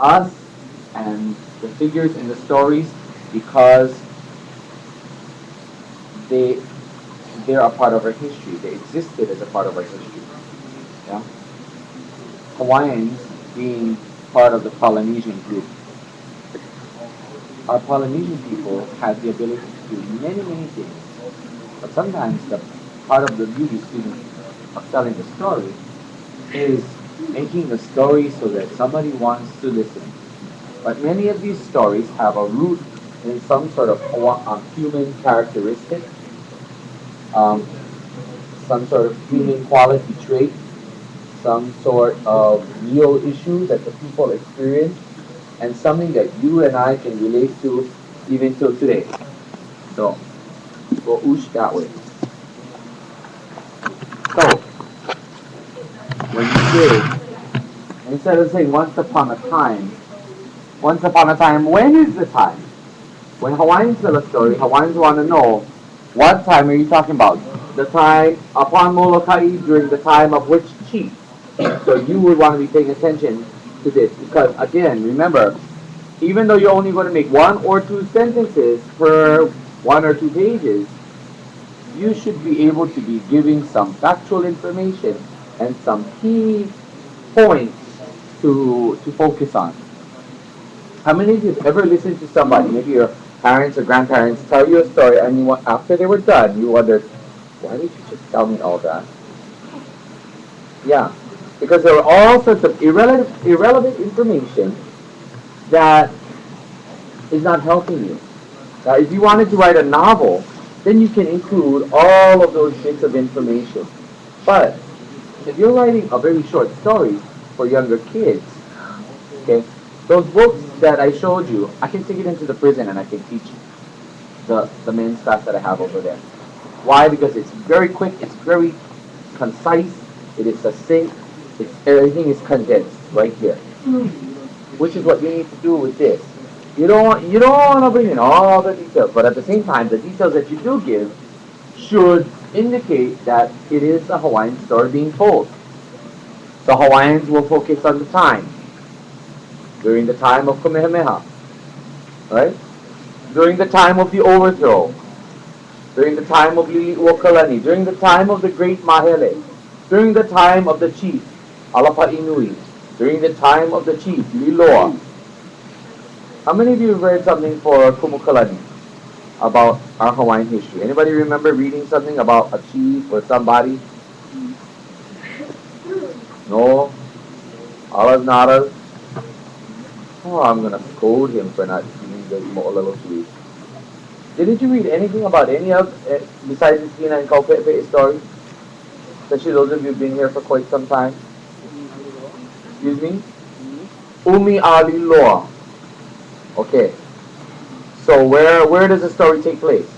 us and the figures in the stories because they they're a part of our history. They existed as a part of our history. Yeah, Hawaiians being part of the Polynesian group. Our Polynesian people had the ability to do many things, but sometimes the part of the beauty, excuse me, of telling the story is making the story so that somebody wants to listen. But many of these stories have a root in some sort of human characteristic, um, some sort of human quality trait, some sort of real issue that the people experience, and something that you and I can relate to even till today. So, go oosh that way. So, when you say, instead of saying once upon a time, when is the time? When Hawaiians tell a story, Hawaiians want to know what time are you talking about? The time upon Molokai during the time of which chief? So you would want to be paying attention to this because again, remember, even though you're only going to make one or two sentences per one or two pages, you should be able to be giving some factual information and some key points to focus on. How many of you have ever listened to somebody, maybe your parents or grandparents, tell you a story, and after they were done, you wondered, why did you just tell me all that? Yeah, because there were all sorts of irrelevant information that is not helping you. Now, if you wanted to write a novel, then you can include all of those bits of information. But if you're writing a very short story for younger kids, okay, those books that I showed you, I can take it into the prison and I can teach the men's class that I have over there. Why? Because it's very quick, it's very concise, it is succinct, everything is condensed right here. Which is what you need to do with this. You don't want to bring in all the details, but at the same time, the details that you do give should indicate that it is a Hawaiian story being told. So Hawaiians will focus on the time during the time of Kamehameha, right? During the time of the overthrow, during the time of Liliuokalani, during the time of the great Mahele, during the time of the chief Alapainui, during the time of the chief Liloa. How many of you have read something for Kumukalani about our Hawaiian history? Anybody remember reading something about a chief or somebody? No? Alas naras? Oh, I'm gonna scold him for not reading the Mo'olelo Sui. Didn't you read anything about any of, besides the Sina and Kaupepe story? Especially those of you who've been here for quite some time. Excuse me? Umi Ali Loa. Okay. So where does the story take place?